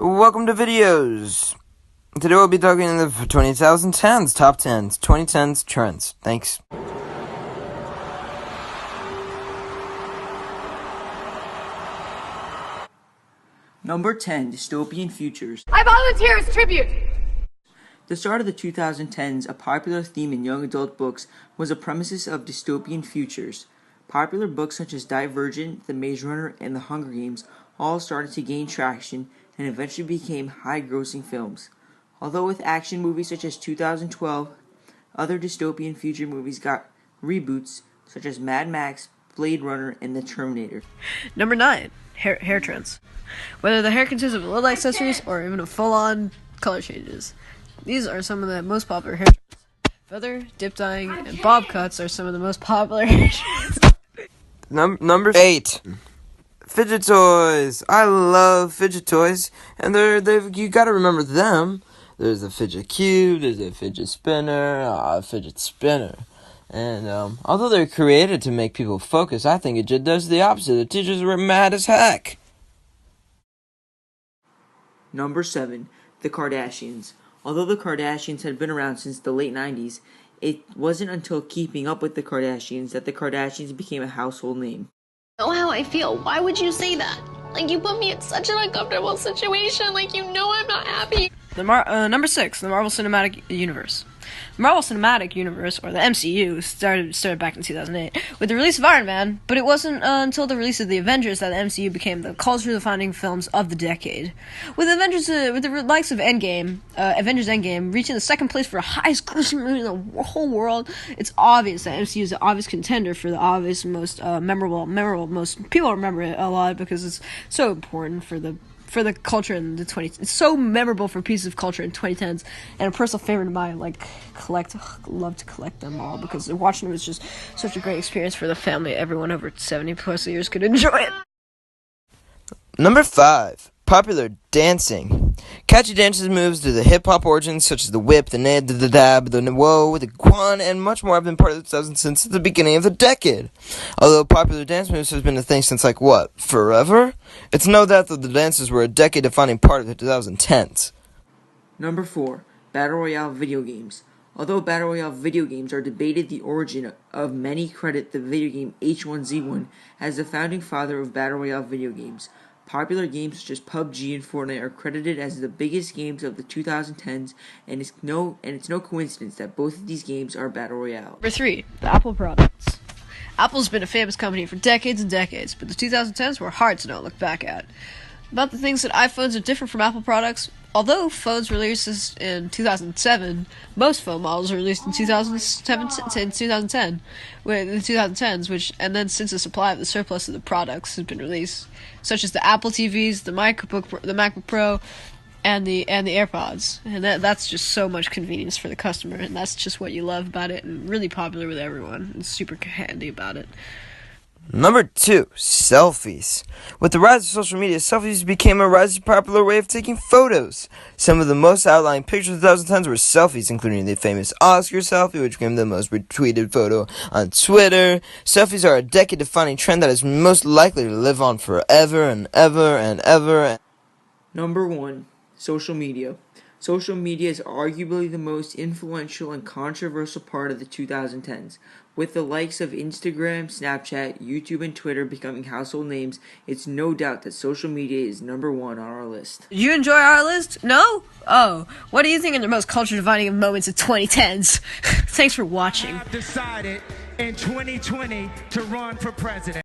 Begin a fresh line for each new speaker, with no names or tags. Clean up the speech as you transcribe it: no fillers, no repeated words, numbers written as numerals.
Welcome to videos. Today we'll be talking in the 2010s, top 10s, 2010s trends. Thanks.
Number 10, dystopian futures.
I volunteer as tribute!
The start of the 2010s, a popular theme in young adult books was the premises of dystopian futures. Popular books such as Divergent, The Maze Runner, and The Hunger Games all started to gain traction and eventually became high-grossing films. Although with action movies such as 2012, other dystopian future movies got reboots such as Mad Max, Blade Runner, and The Terminator.
Number 9, hair trends. Whether the hair consists of little accessories or even a full-on color changes. These are some of the most popular hair trends. Feather, dip dyeing, and bob cuts are some of the most popular hair trends.
Number 8. Fidget toys. I love fidget toys, and you gotta remember them. There's a fidget cube, there's a fidget spinner, a fidget spinner. And although they're created to make people focus, I think it just does the opposite. The teachers were mad as heck.
Number 7, the Kardashians. Although the Kardashians had been around since the late 90s, it wasn't until Keeping Up with the Kardashians that the Kardashians became a household name.
Know how I feel. Why would you say that? Like, you put me in such an uncomfortable situation. Like, you know I'm not happy.
Number 6, the Marvel Cinematic Universe. The Marvel Cinematic Universe, or the MCU, started back in 2008 with the release of Iron Man, but it wasn't until the release of the Avengers that the MCU became the culture-defining films of the decade. With the likes of Avengers Endgame reaching the second place for highest grossing movie in the whole world, it's obvious that MCU is the obvious contender for the obvious most memorable. Most people remember it a lot because it's so important for the culture in the 20s. It's so memorable for pieces of culture in 2010s, and a personal favorite of mine. Love to collect them all because watching them is just such a great experience for the family. Everyone over 70 plus years could enjoy it.
Number 5. Popular dancing. Catchy dances moves to the hip-hop origins such as the whip, the ned, the dab, the whoa, the guan, and much more have been part of the 2000s since the beginning of the decade. Although popular dance moves has been a thing since, forever? It's no doubt that the dances were a decade-defining part of the 2010s.
Number 4, Battle Royale video games. Although Battle Royale video games are debated, the origin of many credit the video game H1Z1 as the founding father of Battle Royale video games. Popular games such as PUBG and Fortnite are credited as the biggest games of the 2010s, and it's no coincidence that both of these games are Battle Royale.
Number 3, the Apple products. Apple's been a famous company for decades and decades, but the 2010s were hard to not look back at. About the things that iPhones are different from Apple products, although phones released in 2007, most phone models were released in 2010, with the 2010s, and then since the supply of the surplus of the products has been released, such as the Apple TVs, the MacBook Pro, and the AirPods, and that's just so much convenience for the customer, and that's just what you love about it, and really popular with everyone. It's super handy about it.
Number 2, selfies. With the rise of social media, selfies became a rising popular way of taking photos. Some of the most outlying pictures of the 2010s were selfies, including the famous Oscar selfie, which became the most retweeted photo on Twitter. Selfies are a decade-defining trend that is most likely to live on forever and ever and ever.
Number 1, social media. Social media is arguably the most influential and controversial part of the 2010s. With the likes of Instagram, Snapchat, YouTube, and Twitter becoming household names, it's no doubt that social media is number 1 on our list.
Did you enjoy our list? No? Oh, what do you think are the most culture-defining moments of 2010s? Thanks for watching.
I've decided in 2020 to run for president.